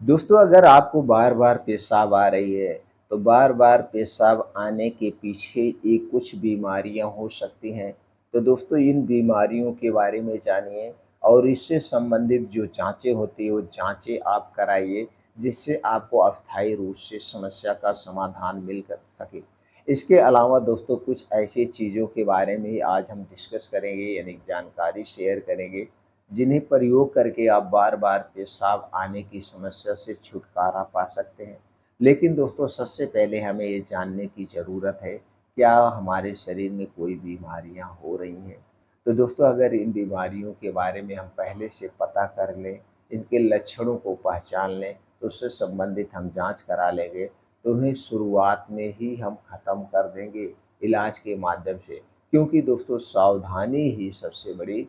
दोस्तों, अगर आपको बार-बार पेशाब आ रही है, तो बार-बार पेशाब आने के पीछे एक कुछ बीमारियाँ हो सकती हैं। तो दोस्तों, इन बीमारियों के बारे में जानिए और इससे संबंधित जो जाँचें होती हैं, वो जाँचें आप कराइए, जिससे आपको अस्थायी रूप से समस्या का समाधान मिल कर सके। इसके अलावा दोस्तों, कुछ ऐसी चीज़ों के बारे में ही आज हम डिस्कस करेंगे, यानी जानकारी शेयर करेंगे, जिन्हें प्रयोग करके आप बार-बार पेशाब आने की समस्या से छुटकारा पा सकते हैं। लेकिन दोस्तों, सबसे पहले हमें ये जानने की ज़रूरत है, क्या हमारे शरीर में कोई बीमारियाँ हो रही हैं? तो दोस्तों, अगर इन बीमारियों के बारे में हम पहले से पता कर लें, इनके लक्षणों को पहचान लें, तो उससे संबंधित हम जाँच करा लेंगे, तो उन्हें शुरुआत में ही हम ख़त्म कर देंगे इलाज के माध्यम से। क्योंकि दोस्तों, सावधानी ही सबसे बड़ी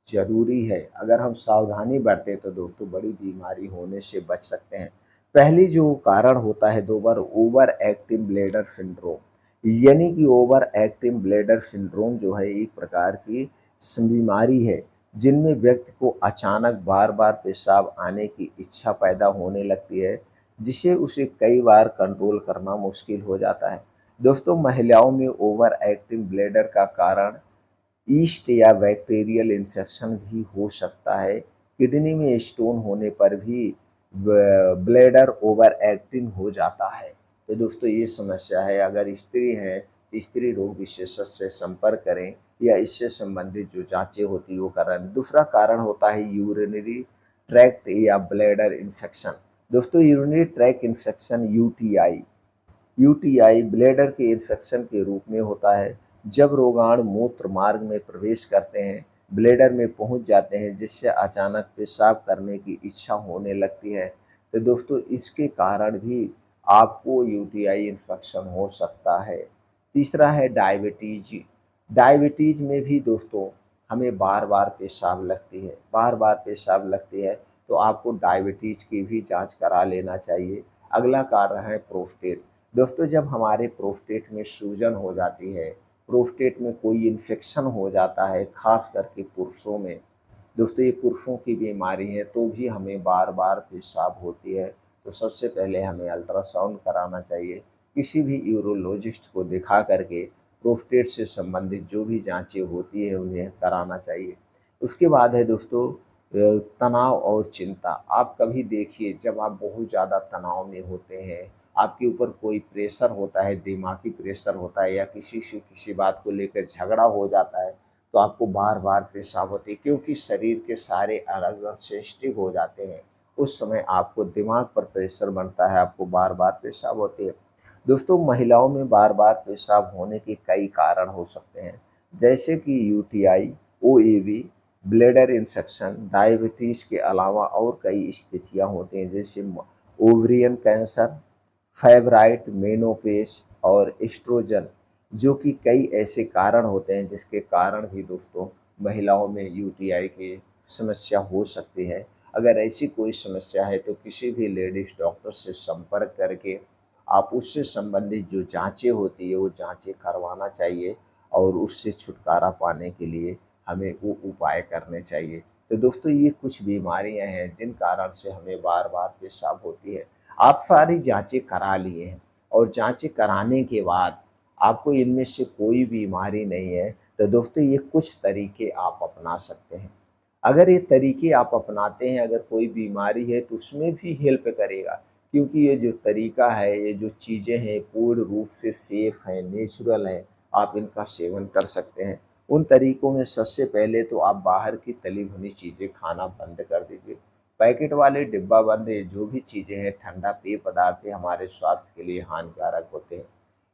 ज़रूरी है। अगर हम सावधानी बरतें तो दोस्तों बड़ी बीमारी होने से बच सकते हैं। पहली जो कारण होता है ओवर एक्टिव ब्लैडर सिंड्रोम, यानी कि ओवर एक्टिव ब्लैडर सिंड्रोम जो है एक प्रकार की बीमारी है, जिनमें व्यक्ति को अचानक बार-बार पेशाब आने की इच्छा पैदा होने लगती है, जिसे उसे कई बार कंट्रोल करना मुश्किल हो जाता है। दोस्तों, महिलाओं में ओवर एक्टिव ब्लैडर का कारण यीस्ट या बैक्टीरियल इन्फेक्शन भी हो सकता है। किडनी में स्टोन होने पर भी ब्लैडर ओवर एक्टिंग हो जाता है। तो दोस्तों, ये समस्या है। अगर स्त्री हैं तो स्त्री रोग विशेषज्ञ से संपर्क करें या इससे संबंधित जो जांचें होती है वो कराएं। दूसरा कारण होता है यूरिनरी ट्रैक्ट या ब्लैडर इन्फेक्शन। दोस्तों, urinary tract infection UTI bladder के इन्फेक्शन के रूप में होता है। जब रोगाणु मूत्र मार्ग में प्रवेश करते हैं, ब्लैडर में पहुंच जाते हैं, जिससे अचानक पेशाब करने की इच्छा होने लगती है। तो दोस्तों, इसके कारण भी आपको यूटीआई इन्फेक्शन हो सकता है। तीसरा है डायबिटीज। डायबिटीज में भी दोस्तों हमें बार बार पेशाब लगती है, तो आपको डायबिटीज की भी जांच करा लेना चाहिए। अगला कारण है प्रोस्टेट। दोस्तों, जब हमारे प्रोस्टेट में सूजन हो जाती है, प्रोस्टेट में कोई इन्फेक्शन हो जाता है, खास करके पुरुषों में, दोस्तों ये पुरुषों की बीमारी है, तो भी हमें बार बार पेशाब होती है, तो सबसे पहले हमें अल्ट्रासाउंड कराना चाहिए। किसी भी यूरोलॉजिस्ट को दिखा करके प्रोस्टेट से संबंधित जो भी जांचें होती है उन्हें कराना चाहिए। उसके बाद है दोस्तों तनाव और चिंता। आप कभी देखिए, जब आप बहुत ज़्यादा तनाव में होते हैं, आपके ऊपर कोई प्रेशर होता है, दिमागी प्रेशर होता है, या किसी से किसी बात को लेकर झगड़ा हो जाता है, तो आपको बार-बार पेशाब होती है, क्योंकि शरीर के सारे अंग सेंसिटिव हो जाते हैं। उस समय आपको दिमाग पर प्रेशर बनता है, आपको बार-बार पेशाब होती है। दोस्तों, महिलाओं में बार-बार पेशाब होने के कई कारण हो सकते हैं, जैसे कि यूटीआई, ओएवी, ब्लैडर इन्फेक्शन, डायबिटीज़ के अलावा और कई स्थितियाँ होती हैं, जैसे ओवरियन कैंसर, फाइब्राइड, मेनोपेज और एस्ट्रोजन, जो कि कई ऐसे कारण होते हैं जिसके कारण भी दोस्तों महिलाओं में यूटीआई की समस्या हो सकती है। अगर ऐसी कोई समस्या है तो किसी भी लेडीज़ डॉक्टर से संपर्क करके आप उससे संबंधित जो जाँचें होती है वो जाँचें करवाना चाहिए, और उससे छुटकारा पाने के लिए हमें वो उपाय करने चाहिए। तो दोस्तों, ये कुछ बीमारियाँ हैं जिन कारण से हमें बार-बार पेशाब होती है। आप सारी जाँचें करा लिए हैं और जाँचें कराने के बाद आपको इनमें से कोई बीमारी नहीं है, तो दोस्तों ये कुछ तरीके आप अपना सकते हैं। अगर ये तरीके आप अपनाते हैं, अगर कोई बीमारी है तो उसमें भी हेल्प करेगा, क्योंकि ये जो तरीका है, ये जो चीज़ें हैं पूर्ण रूप से सेफ़ हैं, नेचुरल हैं, आप इनका सेवन कर सकते हैं। उन तरीकों में सबसे पहले तो आप बाहर की तली भुनी चीज़ें खाना बंद कर दीजिए। पैकेट वाले डिब्बा बंद जो भी चीज़ें हैं, ठंडा पेय पदार्थ है, हमारे स्वास्थ्य के लिए हानिकारक होते हैं।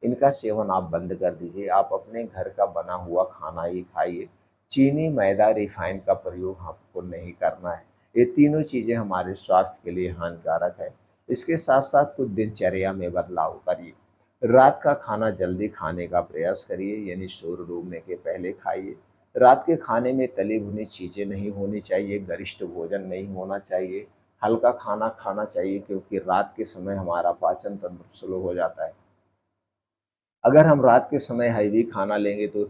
इनका सेवन आप बंद कर दीजिए। आप अपने घर का बना हुआ खाना ही खाइए। चीनी, मैदा, रिफाइन का प्रयोग आपको नहीं करना है। ये तीनों चीज़ें हमारे स्वास्थ्य के लिए हानिकारक है। इसके साथ-साथ कुछ दिनचर्या में बदलाव करिए। रात का खाना जल्दी खाने का प्रयास करिए, यानी सूर्य डूबने के पहले खाइए। रात के खाने में तली भुनी चीज़ें नहीं होनी चाहिए, गरिष्ठ भोजन नहीं होना चाहिए। हल्का खाना खाना चाहिए, क्योंकि रात के समय हमारा पाचन तंत्र स्लो हो जाता है। अगर हम रात के समय हैवी खाना लेंगे तो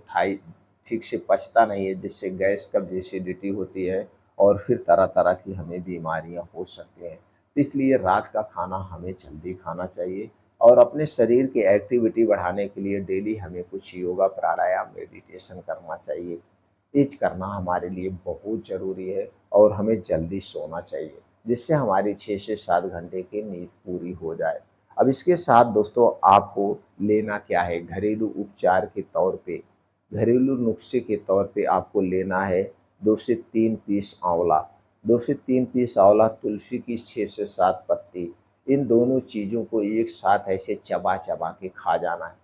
ठीक से पचता नहीं है, जिससे गैस, कब्ज़, एसिडिटी होती है और फिर तरह-तरह की हमें बीमारियाँ हो सकती हैं। इसलिए रात का खाना हमें जल्दी खाना चाहिए और अपने शरीर की एक्टिविटी बढ़ाने के लिए डेली हमें कुछ योगा, प्राणायाम, मेडिटेशन करना चाहिए। ये करना हमारे लिए बहुत ज़रूरी है और हमें जल्दी सोना चाहिए, जिससे हमारी 6 से 7 घंटे की नींद पूरी हो जाए। अब इसके साथ दोस्तों आपको लेना क्या है, घरेलू उपचार के तौर पे, घरेलू नुस्खे के तौर पे आपको लेना है 2 से 3 पीस आंवला, 2 से 3 पीस आंवला, तुलसी की 6 से 7 पत्ती। इन दोनों चीज़ों को एक साथ ऐसे चबा-चबा के खा जाना है।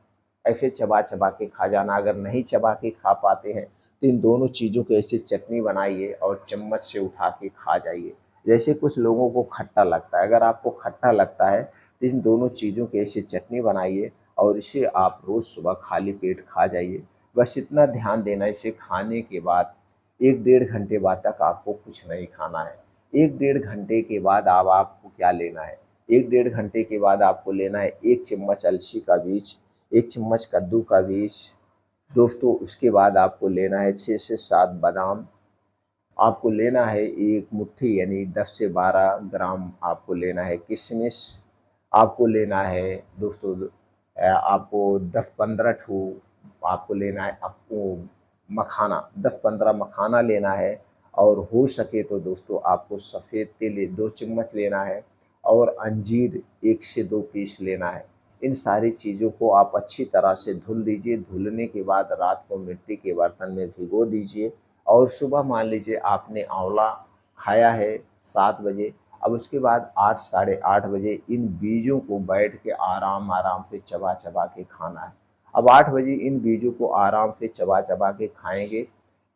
ऐसे चबा-चबा के खा जाना, अगर नहीं चबा के खा पाते हैं तो इन दोनों चीज़ों की ऐसे चटनी बनाइए और चम्मच से उठा के खा जाइए। जैसे कुछ लोगों को खट्टा लगता है, अगर आपको खट्टा लगता है तो इन दोनों चीज़ों की ऐसे चटनी बनाइए और इसे आप रोज़ सुबह खाली पेट खा जाइए। बस इतना ध्यान देना, इसे खाने के बाद 1 डेढ़ घंटे बाद तक आपको कुछ नहीं खाना है। 1 डेढ़ घंटे के बाद अब आपको क्या लेना है, 1 डेढ़ घंटे के बाद आपको लेना है 1 चम्मच अलसी का बीज, 1 चम्मच कद्दू का बीज। दोस्तों उसके बाद आपको लेना है 6 से 7 बादाम, आपको लेना है 1 मुट्ठी यानी 10 से 12 ग्राम आपको लेना है किशमिश, आपको लेना है दोस्तों आपको 10-15 ठू आपको लेना है आपको मखाना, 10-15 मखाना लेना है और हो सके तो दोस्तों आपको सफ़ेद तिल 2 चम्मच लेना है और अंजीर 1 से 2 पीस लेना है। इन सारी चीज़ों को आप अच्छी तरह से धुल दीजिए, धुलने के बाद रात को मिट्टी के बर्तन में भिगो दीजिए और सुबह मान लीजिए आपने आंवला खाया है 7 बजे, अब उसके बाद 8 साढ़े 8 बजे इन बीजों को बैठ के आराम-आराम से चबा-चबा के खाना है। अब 8 बजे इन बीजों को आराम से चबा-चबा के खाएँगे,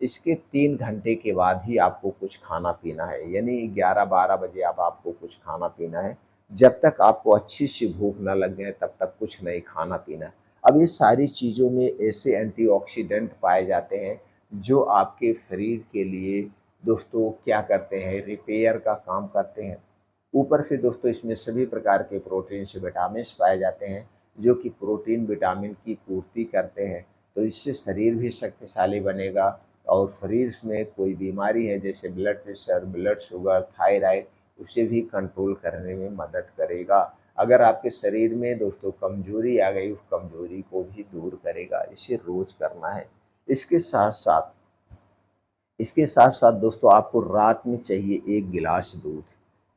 इसके 3 घंटे के बाद ही आपको कुछ खाना-पीना है, यानी 11-12 बजे अब आपको कुछ खाना-पीना है। जब तक आपको अच्छी सी भूख ना लग जाए तब तक कुछ नहीं खाना-पीना है। अब ये सारी चीज़ों में ऐसे एंटीऑक्सीडेंट पाए जाते हैं जो आपके शरीर के लिए दोस्तों क्या करते हैं, रिपेयर का काम करते हैं। ऊपर से दोस्तों इसमें सभी प्रकार के प्रोटीन्स, विटामिन्स पाए जाते हैं जो कि प्रोटीन, विटामिन की पूर्ति करते हैं। तो इससे शरीर भी शक्तिशाली बनेगा और शरीर में कोई बीमारी है जैसे blood pressure, blood sugar, thyroid, उसे भी कंट्रोल करने में मदद करेगा। अगर आपके शरीर में दोस्तों कमज़ोरी आ गई, उस कमज़ोरी को भी दूर करेगा। इसे रोज़ करना है। इसके साथ-साथ इसके साथ-साथ दोस्तों आपको रात में चाहिए 1 गिलास दूध।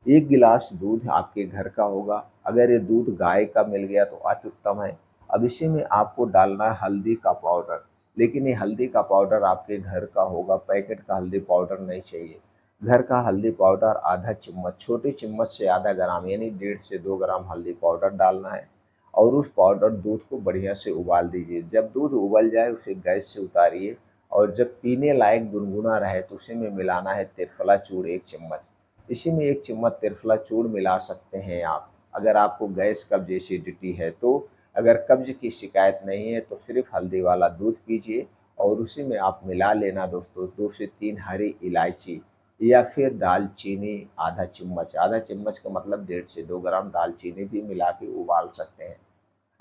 1 गिलास दूध आपके घर का होगा, अगर ये दूध गाय का मिल गया तो अति उत्तम है। अब इसी में आपको डालना है हल्दी का पाउडर, लेकिन ये हल्दी का पाउडर आपके घर का होगा, पैकेट का हल्दी पाउडर नहीं चाहिए। घर का हल्दी पाउडर आधा चम्मच, छोटी चम्मच से आधा ग्राम यानी 1.5 से 2 ग्राम हल्दी पाउडर डालना है और उस पाउडर दूध को बढ़िया से उबाल दीजिए। जब दूध उबल जाए उसे गैस से उतारिए और जब पीने लायक गुनगुना रहे तो उसी में मिलाना है त्रिफला चूर्ण 1 चम्मच। इसी में 1 चम्मच त्रिफला चूर्ण मिला सकते हैं आप, अगर आपको गैस, कब्ज़, एसिडिटी है तो। अगर कब्ज़ की शिकायत नहीं है तो सिर्फ़ हल्दी वाला दूध पीजिए और उसी में आप मिला लेना दोस्तों 2 से 3 हरी इलायची या फिर दालचीनी आधा चम्मच का मतलब 1.5 से 2 ग्राम दालचीनी भी मिला के उबाल सकते हैं।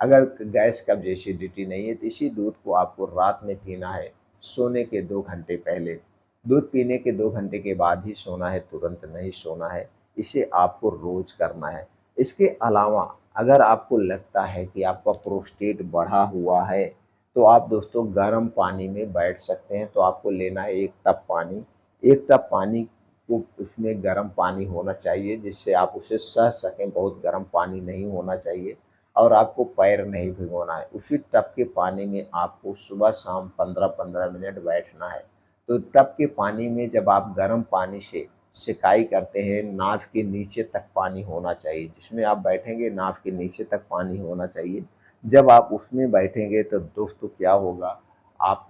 अगर गैस, कब्ज़, एसिडिटी नहीं है तो इसी दूध को आपको रात में पीना है, सोने के 2 घंटे पहले। दूध पीने के 2 घंटे के बाद ही सोना है, तुरंत नहीं सोना है। इसे आपको रोज़ करना है। इसके अलावा अगर आपको लगता है कि आपका प्रोस्टेट बढ़ा हुआ है, तो आप दोस्तों गर्म पानी में बैठ सकते हैं। तो आपको लेना है 1 टब पानी, 1 टब पानी को उसमें गर्म पानी होना चाहिए जिससे आप उसे सह सकें, बहुत गर्म पानी नहीं होना चाहिए। और आपको पैर नहीं भिगोना है। उसी टब के पानी में आपको सुबह-शाम 15-15 मिनट बैठना है। तो टब के पानी में जब आप गर्म पानी से सिकाई करते हैं, नाभ के नीचे तक पानी होना चाहिए। जिसमें आप बैठेंगे नाभ के नीचे तक पानी होना चाहिए। जब आप उसमें बैठेंगे तो दोस्तों क्या होगा, आप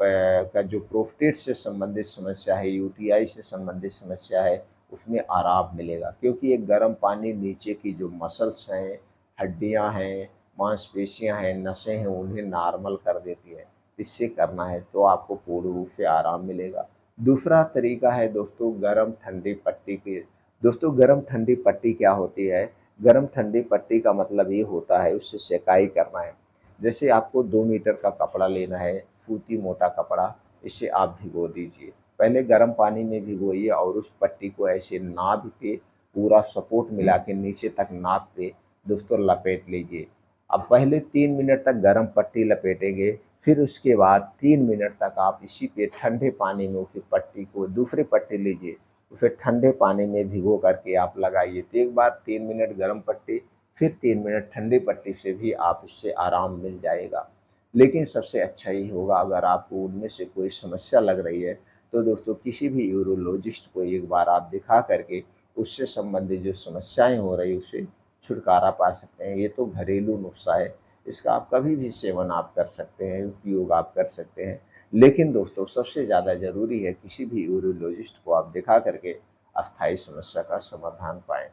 का जो प्रोस्टेट से संबंधित समस्या है, यूटीआई से संबंधित समस्या है, उसमें आराम मिलेगा। क्योंकि ये गर्म पानी नीचे की जो मसल्स हैं, हड्डियाँ हैं, मांसपेशियाँ हैं, नसें हैं, उन्हें नॉर्मल कर देती है। इससे करना है तो आपको पूर्ण रूप से आराम मिलेगा। दूसरा तरीका है दोस्तों गरम ठंडी पट्टी की। दोस्तों गरम ठंडी पट्टी क्या होती है? गरम ठंडी पट्टी का मतलब ये होता है उससे सेकाई करना है। जैसे आपको 2 मीटर का कपड़ा लेना है, सूती मोटा कपड़ा, इसे आप भिगो दीजिए। पहले गर्म पानी में भिगोइए और उस पट्टी को ऐसे नाभि पे पूरा सपोर्ट मिला के नीचे तक नाक पे दोस्तों लपेट लीजिए। अब पहले 3 मिनट तक गर्म पट्टी लपेटेंगे, फिर उसके बाद 3 मिनट तक आप इसी पे ठंडे पानी में उसी पट्टी को दूसरी पट्टी लीजिए, उसे ठंडे पानी में भिगो करके आप लगाइए। तो एक बार 3 मिनट गर्म पट्टी, फिर 3 मिनट ठंडी पट्टी से भी आप इससे आराम मिल जाएगा। लेकिन सबसे अच्छा ये होगा अगर आपको उनमें से कोई समस्या लग रही है, तो दोस्तों किसी भी यूरोलॉजिस्ट को एक बार आप दिखा करके उससे संबंधित जो समस्याएँ हो रही उससे छुटकारा पा सकते हैं। ये तो घरेलू नुस्खा है, इसका आप कभी भी सेवन आप कर सकते हैं, उपयोग आप कर सकते हैं। लेकिन दोस्तों सबसे ज़्यादा ज़रूरी है किसी भी यूरोलॉजिस्ट को आप दिखा करके अस्थायी समस्या का समाधान पाएँ।